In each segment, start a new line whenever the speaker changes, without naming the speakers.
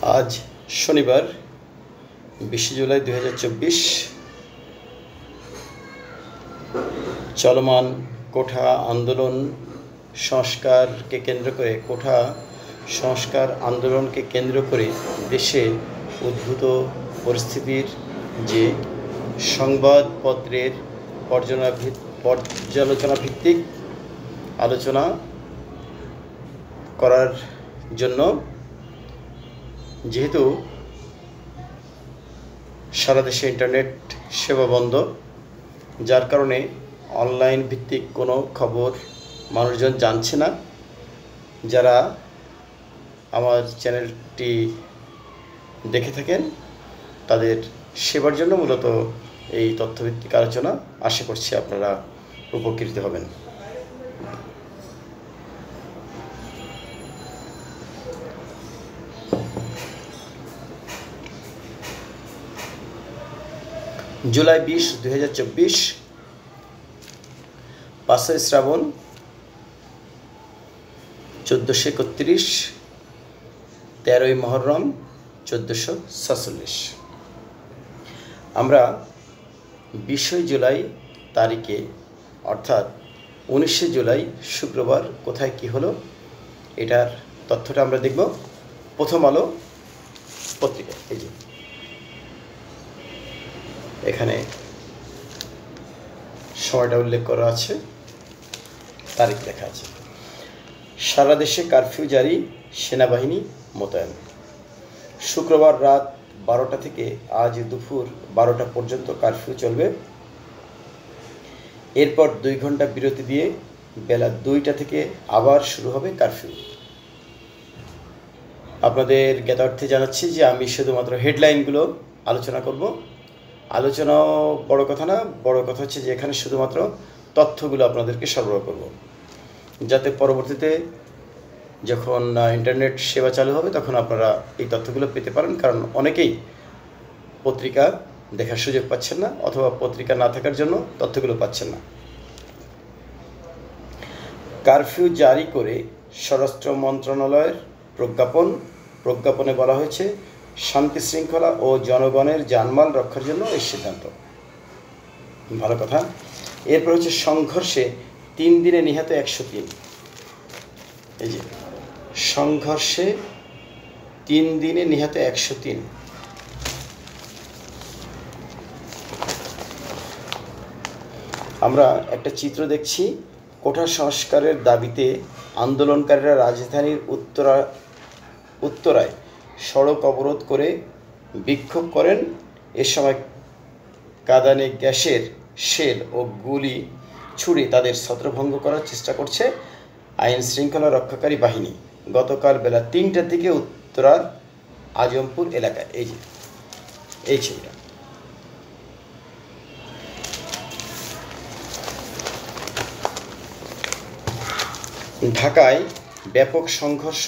आज शनिवार 20 जुलाई 2024 चलमान कोठा आंदोलन संस्कार के केंद्र करे कोठा संस्कार आंदोलन के केंद्र करे देशे उद्भूत परिस्थितिर जे संबादपत्रेर पर्यालोचना भित्तिक आलोचना करार जन्य जेहेतु सारा देशे इंटरनेट सेवा बंद जार कारणे अनलाइन भित्तिक कोनो खबर मानुषजन जानछे ना। जारा आमार चैनलटी देखे थाकेन तादेर सेवार जन्य मूलत এই তথ্যভিত্তিক আলোচনা আশা করছি আপনারা উপকৃত হবেন। जुलाई 20, 2024 5 श्रावण 1431 13 मुहर्रम 1447 আমরা 20 जुलाई तारीखे अर्थात 19 जुलाई शुक्रवार कोथाय कि हलो एटार तथ्यटा आमरा देखब। प्रथम आलो पत्रिका এই যে এখানে সময়টা উল্লেখ করা আছে, তারিখ লেখা আছে। সারা দেশে কারফিউ জারি, সেনাবাহিনী মোতায়েন। শুক্রবার রাত 12টা থেকে আজ দুপুর 12টা পর্যন্ত কারফিউ চলবে। এরপর 2 ঘন্টা বিরতি দিয়ে বেলা 2টা থেকে আবার শুরু হবে কারফিউ। আপনাদের জ্ঞাতার্থে জানাচ্ছি যে আমি শুধুমাত্র হেডলাইনগুলো আলোচনা করব। আলোচনাও বড় কথা না, বড় কথা হচ্ছে যে এখানে শুধুমাত্র তথ্যগুলো আপনাদেরকে সরবরাহ করব, যাতে পরবর্তীতে যখন ইন্টারনেট সেবা চালু হবে তখন আপনারা এই তথ্যগুলো পেতে পারেন। কারণ অনেকেই পত্রিকা দেখার সুযোগ পাচ্ছেন না অথবা পত্রিকা না থাকার জন্য তথ্যগুলো পাচ্ছেন না। কারফিউ জারি করে স্বরাষ্ট্র মন্ত্রণালয়ের প্রজ্ঞাপনে বলা হয়েছে শান্তি শৃঙ্খলা ও জনগণের জানমাল রক্ষার জন্য এই সিদ্ধান্ত। ভালো কথা। এরপর হচ্ছে সংঘর্ষে 3 দিনে নিহত 103। এই যে সংঘর্ষে 3 দিনে নিহত 103। আমরা একটা চিত্র দেখছি। কোঠা সংস্কারের দাবিতে আন্দোলনকারীরা রাজধানীর উত্তরায় সড়ক অবরোধ করে বিক্ষোভ করেন। এ সময় কাঁদানে গ্যাসের শেল ও গুলি ছুড়ে তাদের ছত্রভঙ্গ করার চেষ্টা করছে আইন শৃঙ্খলা রক্ষাকারী বাহিনী। গতকাল বেলা 3টার দিকে উত্তরার আজমপুর এলাকায় এই যে এই ছবিটা। ঢাকায় ব্যাপক সংঘর্ষ,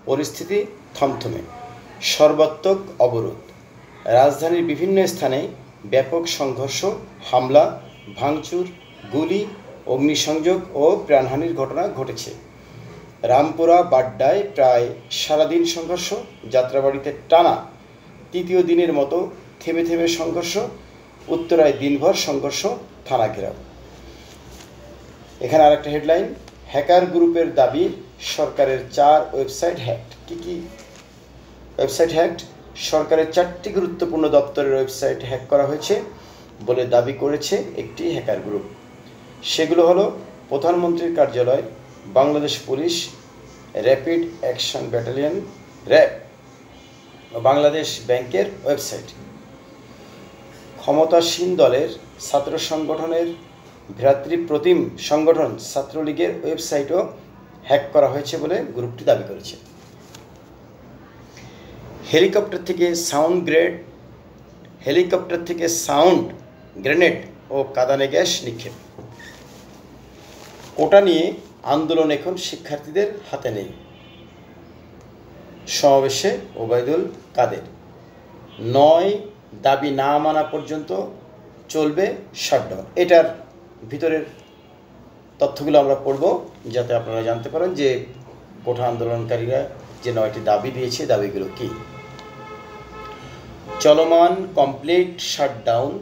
পরিস্থিতি থমথমে, সর্বাত্মক অবরোধ। রাজধানীর বিভিন্ন স্থানে ব্যাপক সংঘর্ষ, হামলা, ভাঙচুর, গুলি, অগ্নিসংযোগ ও প্রাণহানির ঘটনা ঘটেছে। রামপুরা বাড্ডায় প্রায় সারাদিন সংঘর্ষ, যাত্রাবাড়িতে টানা 3য় দিনের মতো থেমে থেমে সংঘর্ষ, উত্তরায় দিনভর সংঘর্ষ, থানা ঘেরাও। এখানে আরেকটা হেডলাইন, হ্যাকার গ্রুপের দাবি সরকারের 4 ওয়েবসাইট হ্যাকড। কি ওয়েবসাইট হ্যাকড? সরকারের 4টি গুরুত্বপূর্ণ দপ্তরের ওয়েবসাইট হ্যাক করা হয়েছে বলে দাবি করেছে একটি হ্যাকার গ্রুপ। সেগুলো হলো প্রধানমন্ত্রীর কার্যালয়, Bangladesh police, rapid action battalion RAB, Bangladesh ব্যাংকের ওয়েবসাইট। ক্ষমতাসীন দলের ছাত্র সংগঠনের ভ্রাতৃপ্রতিম সংগঠন ছাত্রলীগের ওয়েবসাইটও হ্যাক করা হয়েছে বলে গ্রুপটি দাবি করেছে। হেলিকপ্টার থেকে সাউন্ড গ্রেনেড ও কাঁদানে গ্যাস নিক্ষেপ। কোটা নিয়ে আন্দোলন এখন শিক্ষার্থীদের হাতে নেই। সমাবেশে ওবায়দুল কাদের। 9 দাবি না মানা পর্যন্ত চলবে শাটডাউন। এটার ভিতরের তথ্যগুলো আমরা পড়ব যাতে আপনারা জানতে পারেন যে কোঠা আন্দোলনকারীরা যে 9টি দাবি দিয়েছে দাবিগুলো কী। চলমান কমপ্লিট শাটডাউন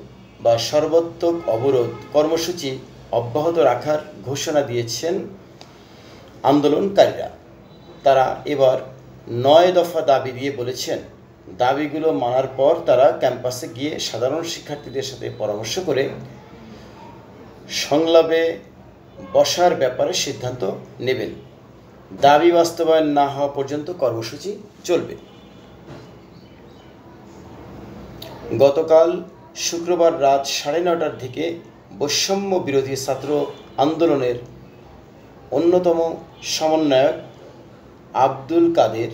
বা সর্বাত্মক অবরোধ কর্মসূচি অব্যাহত রাখার ঘোষণা দিয়েছেন আন্দোলনকারীরা। তারা এবার 9 দফা দাবি দিয়ে বলেছেন, দাবিগুলো মানার পর তারা ক্যাম্পাসে গিয়ে সাধারণ শিক্ষার্থীদের সাথে পরামর্শ করে সংলাপে বসার ব্যাপারে সিদ্ধান্ত নেবেন। দাবি বাস্তবায়ন না হওয়া পর্যন্ত কর্মসূচি চলবে। গতকাল শুক্রবার রাত 9:30টার দিকে বৈষম্য বিরোধী ছাত্র আন্দোলনের অন্যতম সমন্বয়ক আব্দুল কাদের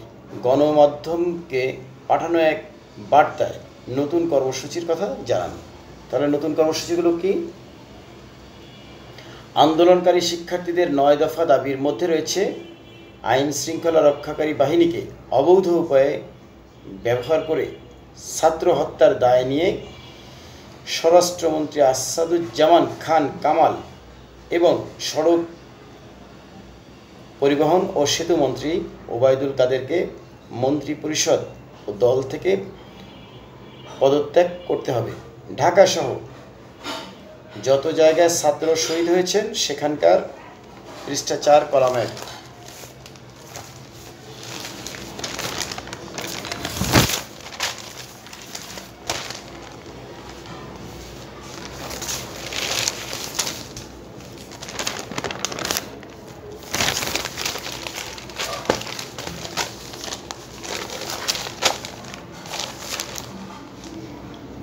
গণমাধ্যমকে পাঠানো এক বার্তায় নতুন কর্মসূচির কথা জানান। তাহলে নতুন কর্মসূচিগুলো কি? আন্দোলনকারী শিক্ষার্থীদের 9 দফা দাবির মধ্যে রয়েছে আইন শৃঙ্খলা রক্ষাকারী বাহিনীকে অবৈধ উপায়ে ব্যবহার করে ছাত্র হত্যার দায় নিয়ে স্বরাষ্ট্রমন্ত্রী আসাদুজ্জামান খান কামাল এবং সড়ক পরিবহন ও সেতু মন্ত্রী ওবায়দুল কাদেরকে মন্ত্রিপরিষদ ও দল থেকে পদত্যাগ করতে হবে। ঢাকাসহ যত জায়গায় ছাত্র শহীদ হয়েছেন সেখানকার পৃষ্ঠা 4 কলাম 1।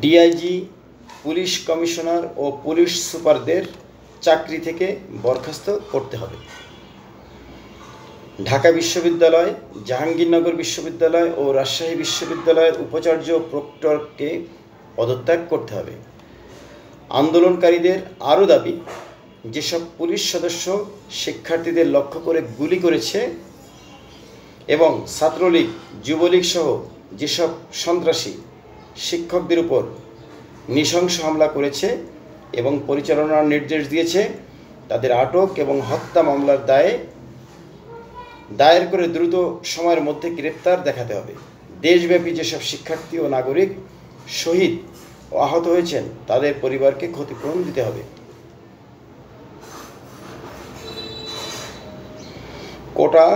ডিআইজি, পুলিশ কমিশনার ও পুলিশ সুপারদের চাকরি থেকে বরখাস্ত করতে হবে। ঢাকা বিশ্ববিদ্যালয়, জাহাঙ্গীরনগর বিশ্ববিদ্যালয় ও রাজশাহী বিশ্ববিদ্যালয়ের উপাচার্য প্রক্টরকে পদত্যাগ করতে হবে। আন্দোলনকারীদের আরও দাবি, যেসব পুলিশ সদস্য শিক্ষার্থীদের লক্ষ্য করে গুলি করেছে এবং ছাত্রলীগ, যুবলীগ সহ যেসব সন্ত্রাসী শিক্ষকদের উপর নৃশংস হামলা করেছে এবং পরিচালনার নির্দেশ দিয়েছে, তাদের আটক এবং হত্যা মামলার দায়ের করে দ্রুত সময়ের মধ্যে গ্রেপ্তার দেখাতে হবে। দেশব্যাপী যেসব শিক্ষার্থী ও নাগরিক শহীদ ও আহত হয়েছেন তাদের পরিবারকে ক্ষতিপূরণ দিতে হবে। কোটা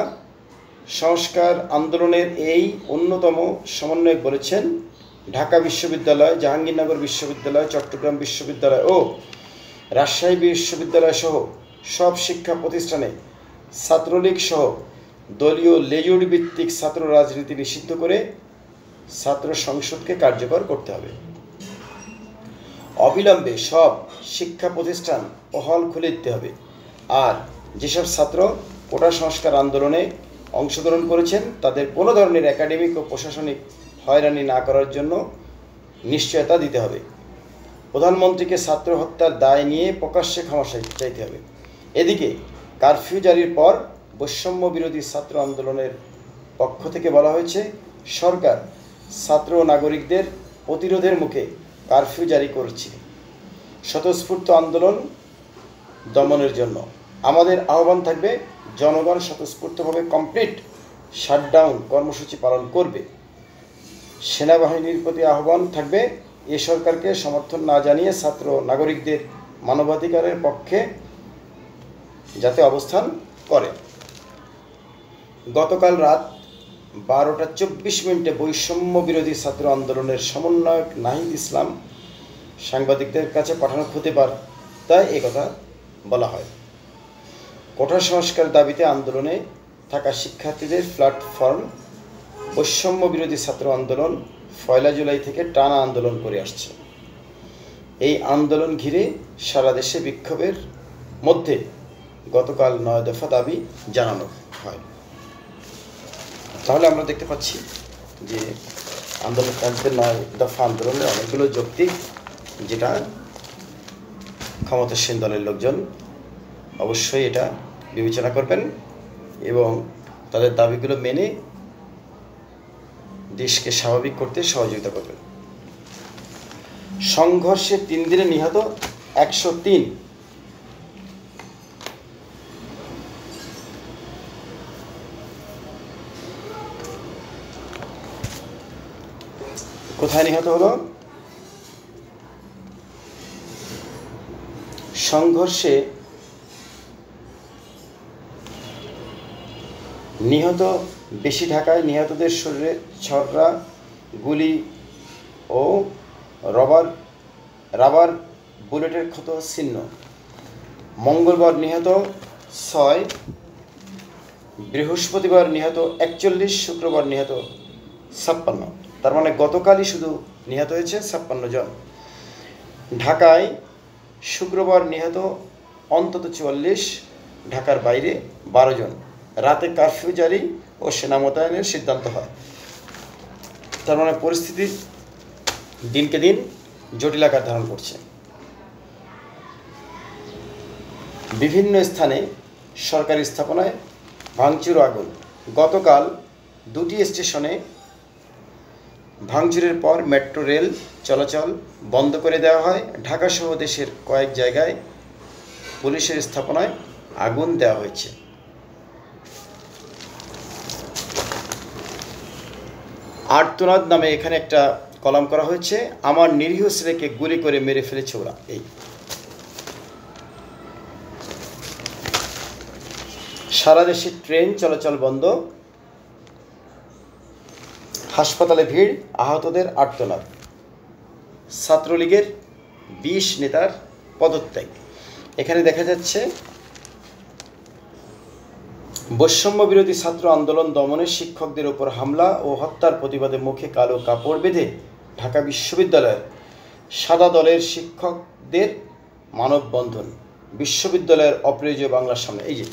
সংস্কার আন্দোলনের এই অন্যতম সমন্বয়ক বলেছেন, ঢাকা বিশ্ববিদ্যালয়, জাহাঙ্গীরনগর বিশ্ববিদ্যালয়, চট্টগ্রাম বিশ্ববিদ্যালয় ও রাজশাহী বিশ্ববিদ্যালয় সহ সব শিক্ষা প্রতিষ্ঠানে ছাত্রলীগ সহ দলীয় লেজুর ভিত্তিক ছাত্র রাজনীতি নিষিদ্ধ করে ছাত্র সংসদকে কার্যকর করতে হবে। অবিলম্বে সব শিক্ষা প্রতিষ্ঠান ও হল খুলে দিতে হবে। আর যেসব ছাত্র কোটা সংস্কার আন্দোলনে অংশগ্রহণ করেছেন তাদের কোনো ধরনের একাডেমিক ও প্রশাসনিক হয়রানি না করার জন্য নিশ্চয়তা দিতে হবে। প্রধানমন্ত্রীকে ছাত্র হত্যার দায় নিয়ে প্রকাশ্যে ক্ষমা চাইতে হবে। এদিকে কারফিউ জারির পর বৈষম্য বিরোধী ছাত্র আন্দোলনের পক্ষ থেকে বলা হয়েছে, সরকার ছাত্র ও নাগরিকদের প্রতিরোধের মুখে কারফিউ জারি করেছে স্বতঃস্ফূর্ত আন্দোলন দমনের জন্য। আমাদের আহ্বান থাকবে, জনগণ স্বতঃস্ফূর্তভাবে কমপ্লিট শাটডাউন কর্মসূচি পালন করবে। সেনাবাহিনীর প্রতি আহ্বান থাকবে, এ সরকারকে সমর্থন না জানিয়ে ছাত্র নাগরিকদের মানবাধিকারের পক্ষে যাতে অবস্থান করে। গতকাল রাত 12:24 বৈষম্য বিরোধী ছাত্র আন্দোলনের সমন্বয়ক নাহিদ ইসলাম সাংবাদিকদের কাছে পাঠানো খুদে বার্তায় একথা বলা হয়। কোটা সংস্কার দাবিতে আন্দোলনে থাকা শিক্ষার্থীদের প্ল্যাটফর্ম বৈষম্য বিরোধী ছাত্র আন্দোলন 1 জুলাই থেকে টানা আন্দোলন করে আসছে। এই আন্দোলন ঘিরে সারা দেশে বিক্ষোভের মধ্যে গতকাল 9 দফা দাবি জানানো হয়। তাহলে আমরা দেখতে পাচ্ছি যে আন্দোলনকারীদের 9 দফা আন্দোলনের অনেকগুলো যৌক্তিক, যেটা ক্ষমতাসীন দলের লোকজন অবশ্যই এটা বিবেচনা করবেন এবং তাদের দাবিগুলো মেনে দেশকে স্বাভাবিক করতে সহযোগিতা করবেন। সংঘর্ষে 3 দিনে নিহত 103। কোথায় নিহত হলো? সংঘর্ষে নিহত বেশি ঢাকায়। নিহতদের শরীরে ছররা, গুলি ও রাবার বুলেটের ক্ষত ছিন্ন। মঙ্গলবার নিহত 6, বৃহস্পতিবার নিহত 41, শুক্রবার নিহত 56। তার মানে গতকালই শুধু নিহত হয়েছে 56 জন। ঢাকায় শুক্রবার নিহত অন্তত 44, ঢাকার বাইরে 12 জন। রাতে কারফিউ জারি ও সেনা মোতায়েনের সিদ্ধান্ত হয়। তার মানে পরিস্থিতি দিনকে দিন জটিল আকার ধারণ করছে। বিভিন্ন স্থানে সরকারি স্থাপনায় ভাঙচুর ও আগুন। গতকাল 2টি স্টেশনে ভাঙচুরের পর মেট্রো রেল চলাচল বন্ধ করে দেওয়া হয়। ঢাকাসহ দেশের কয়েক জায়গায় পুলিশের স্থাপনায় আগুন দেওয়া হয়েছে। আর্তনাদ নামে এখানে একটা কলাম করা হয়েছে। আমার নিরীহ ছেলেকে গুলি করে মেরে ফেলেছে ওরা। এই সারা দেশে ট্রেন চলাচল বন্ধ, হাসপাতালে ভিড়, আহতদের আর্তনাদ। ছাত্রলীগের 20 নেতার পদত্যাগ। এখানে দেখা যাচ্ছে বৈষম্য বিরোধী ছাত্র আন্দোলন দমনে শিক্ষকদের উপর হামলা ও হত্যার প্রতিবাদে মুখে কালো কাপড় বেঁধে ঢাকা বিশ্ববিদ্যালয়ের সাদা দলের শিক্ষকদের মানববন্ধন। বিশ্ববিদ্যালয়ের অপ্রয়োজনীয় বাংলার সামনে। এই যে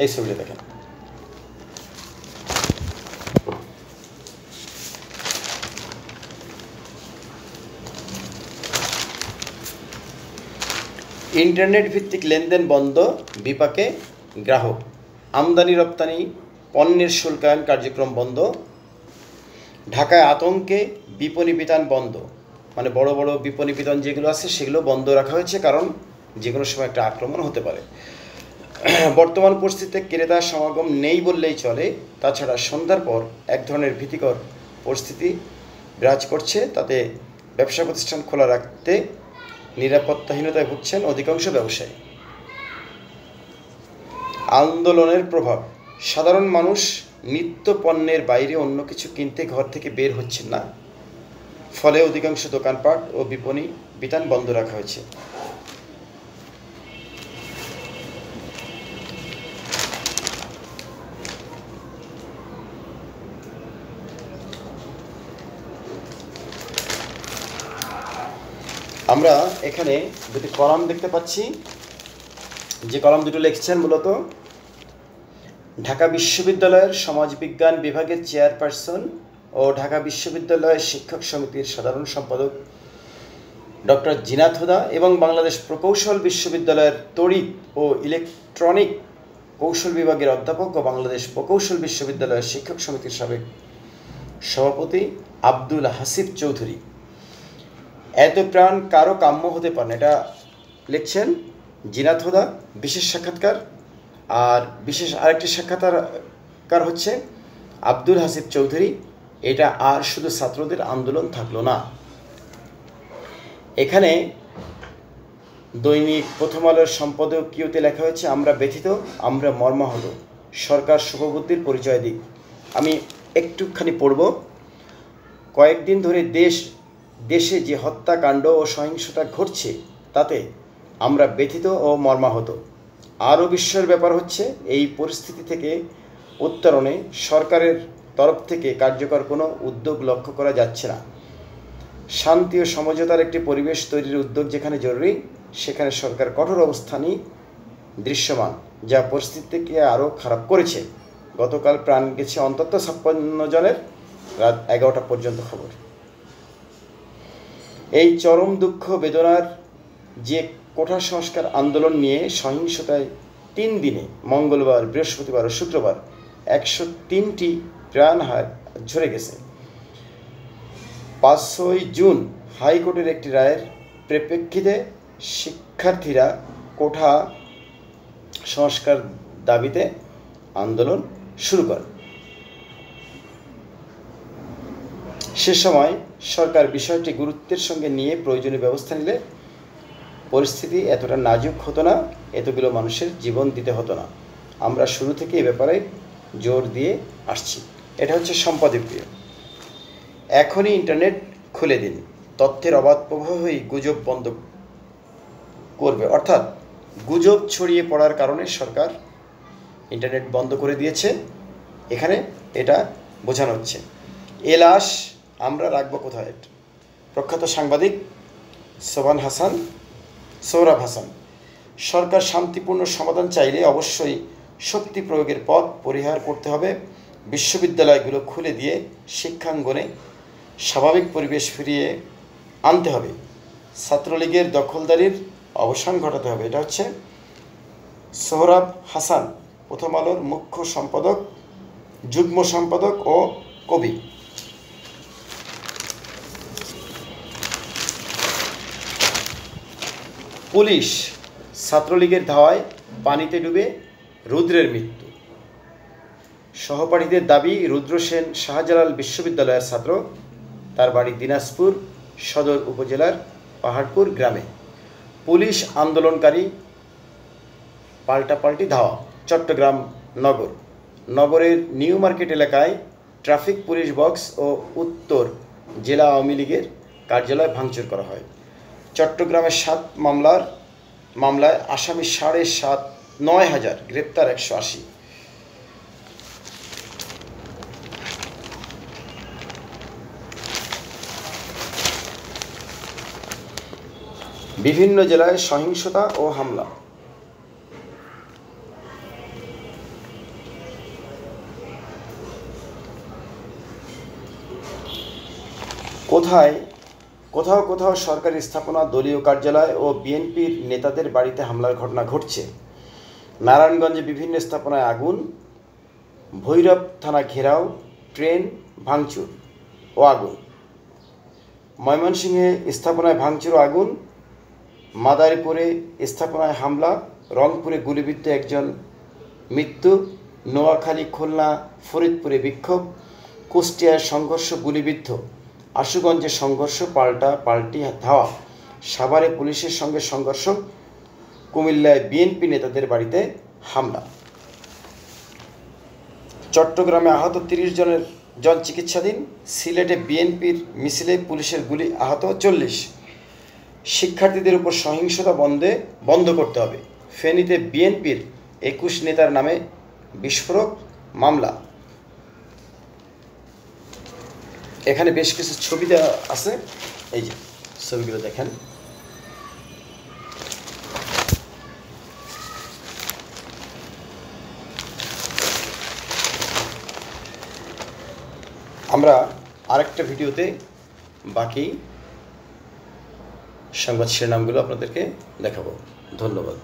এই ছবিটা দেখেন। ইন্টারনেট ভিত্তিক লেনদেন বন্ধ, বিপাকে গ্রাহক। আমদানি রপ্তানি পণ্যের শুল্কায়ন কার্যক্রম বন্ধ। ঢাকায় আতঙ্কে বিপণী বিতান বন্ধ, মানে বড় বড় বিপণী বিতান যেগুলো আছে সেগুলো বন্ধ রাখা হয়েছে, কারণ যে কোনো সময় একটা আক্রমণ হতে পারে। বর্তমান পরিস্থিতিতে ক্রেতার সমাগম নেই বললেই চলে। তাছাড়া সন্ধ্যার পর এক ধরনের ভীতিকর পরিস্থিতি বিরাজ করছে। তাতে ব্যবসা প্রতিষ্ঠান খোলা রাখতে নিরাপত্তাহীনতায় ভুগছেন অধিকাংশ ব্যবসায়ী। আন্দোলনের প্রভাব। সাধারণ মানুষ নিত্য পণ্যের বাইরে অন্য কিছু কিনতে ঘর থেকে বের হচ্ছেন না। ফলে অধিকাংশ দোকানপাট ও বিপণী বিতান বন্ধ রাখা হয়েছে। আমরা এখানে দুটি কলাম দেখতে পাচ্ছি। যে কলাম দুটো লিখছেন মূলত ঢাকা বিশ্ববিদ্যালয়ের সমাজবিজ্ঞান বিভাগের চেয়ারপারসন ও ঢাকা বিশ্ববিদ্যালয়ের শিক্ষক সমিতির সাধারণ সম্পাদক ডক্টর জিনাত হুদা এবং বাংলাদেশ প্রকৌশল বিশ্ববিদ্যালয়ের তড়িৎ ও ইলেকট্রনিক কৌশল বিভাগের অধ্যাপক ও বাংলাদেশ প্রকৌশল বিশ্ববিদ্যালয়ের শিক্ষক সমিতির সাবেক সভাপতি আব্দুল হাসিব চৌধুরী। এত প্রাণ কারো কাম্য হতে পারে না, এটা লিখছেন জিনাত হুদা। বিশেষ সাক্ষাৎকার। আর বিশেষ আরেকটি সাক্ষাৎকার হচ্ছে আব্দুল হাসিব চৌধুরী। এটা আর শুধু ছাত্রদের আন্দোলন থাকলো না। এখানে দৈনিক প্রথম আলোর সম্পাদকীয়তে লেখা হয়েছে, আমরা ব্যথিত, আমরা মর্মাহত, সরকার শুভবুদ্ধির পরিচয় দিক। আমি একটুখানি পড়ব। কয়েকদিন ধরে দেশে যে হত্যাকাণ্ড ও সহিংসতা ঘটছে তাতে আমরা ব্যথিত ও মর্মাহত। আরও বিস্ময়ের ব্যাপার হচ্ছে এই পরিস্থিতি থেকে উত্তরণে সরকারের তরফ থেকে কার্যকর কোনো উদ্যোগ লক্ষ্য করা যাচ্ছে না। শান্তি ও সমঝোতার একটি পরিবেশ তৈরির উদ্যোগ যেখানে জরুরি, সেখানে সরকার কঠোর অবস্থানই দৃশ্যমান, যা পরিস্থিতিকে আরও খারাপ করেছে। গতকাল প্রাণ গেছে অন্তত 56 জনের, রাত 11টা পর্যন্ত খবর। এই চরম দুঃখ বেদনার যে কোঠা সংস্কার আন্দোলন নিয়ে সহিংসতায় 3 দিনে মঙ্গলবার, বৃহস্পতিবার ও শুক্রবার 103টি প্রাণ ঝরে গেছে। 5ই জুন হাইকোর্টের একটি রায়ের প্রেক্ষিতে শিক্ষার্থীরা কোঠা সংস্কার দাবিতে আন্দোলন শুরু করে। সে সময় সরকার বিষয়টি গুরুত্বের সঙ্গে নিয়ে প্রয়োজনীয় ব্যবস্থা নিলে পরিস্থিতি এতটা নাজুক হতো না, এতগুলো মানুষের জীবন দিতে হতো না। আমরা শুরু থেকে এ ব্যাপারে জোর দিয়ে আসছি। এটা হচ্ছে সম্পাদকীয়। এখনই ইন্টারনেট খুলে দিন, তথ্যের অবাধ প্রবাহই গুজব বন্ধ করবে। অর্থাৎ গুজব ছড়িয়ে পড়ার কারণে সরকার ইন্টারনেট বন্ধ করে দিয়েছে, এখানে এটা বোঝানো হচ্ছে। এ লাশ আমরা রাখবো কোথায়? প্রখ্যাত সাংবাদিক সোহরাব হাসান। সরকার শান্তিপূর্ণ সমাধান চাইলে অবশ্যই শক্তি প্রয়োগের পথ পরিহার করতে হবে। বিশ্ববিদ্যালয়গুলো খুলে দিয়ে শিক্ষাঙ্গনে স্বাভাবিক পরিবেশ ফিরিয়ে আনতে হবে। ছাত্রলীগের দখলদারির অবসান ঘটাতে হবে। এটা হচ্ছে সোহরাব হাসান, প্রথম আলোর মুখ্য সম্পাদক, যুগ্ম সম্পাদক ও কবি। পুলিশ ছাত্রলীগের ধাওয়ায় পানিতে ডুবে রুদ্রের মৃত্যু। সহপাঠীদের দাবি, রুদ্র সেন শাহজালাল বিশ্ববিদ্যালয়ের ছাত্র। তার বাড়ি দিনাজপুর সদর উপজেলার পাহাড়পুর গ্রামে। পুলিশ আন্দোলনকারী পাল্টাপাল্টি ধাওয়া। চট্টগ্রাম নগরের নিউ মার্কেট এলাকায় ট্রাফিক পুলিশ বক্স ও উত্তর জেলা আওয়ামী লীগের কার্যালয় ভাঙচুর করা হয়। চট্টগ্রামের 7 মামলায় আসামি 9,500, গ্রেপ্তার 180। বিভিন্ন জেলায় সহিংসতা ও হামলা। কোথাও সরকারি স্থাপনা, দলীয় কার্যালয় ও বিএনপির নেতাদের বাড়িতে হামলার ঘটনা ঘটছে। নারায়ণগঞ্জে বিভিন্ন স্থাপনায় আগুন, ভৈরব থানা ঘেরাও, ট্রেন ভাঙচুর ও আগুন। ময়মনসিংহে স্থাপনায় ভাঙচুর ও আগুন, মাদারীপুরে স্থাপনায় হামলা, রংপুরে গুলিবিদ্ধ 1 মৃত্যু, নোয়াখালী, খুলনা, ফরিদপুরে বিক্ষোভ, কুষ্টিয়ায় সংঘর্ষ, গুলিবিদ্ধ, আশুগঞ্জে সংঘর্ষ পাল্টি ধাওয়া, সাভারে পুলিশের সঙ্গে সংঘর্ষ, কুমিল্লায় বিএনপি নেতাদের বাড়িতে হামলা। চট্টগ্রামে আহত 30 জন চিকিৎসাধীন। সিলেটে বিএনপির মিছিলে পুলিশের গুলি, আহত 40। শিক্ষার্থীদের উপর সহিংসতা বন্ধ করতে হবে। ফেনীতে বিএনপির 21 নেতার নামে বিস্ফোরক মামলা। এখানে বেশ কিছু ছবি দেওয়া আছে, এই যে ছবিগুলো দেখেন। আমরা আরেকটা ভিডিওতে বাকি সংবাদ শিরোনামগুলো আপনাদেরকে দেখাবো। ধন্যবাদ।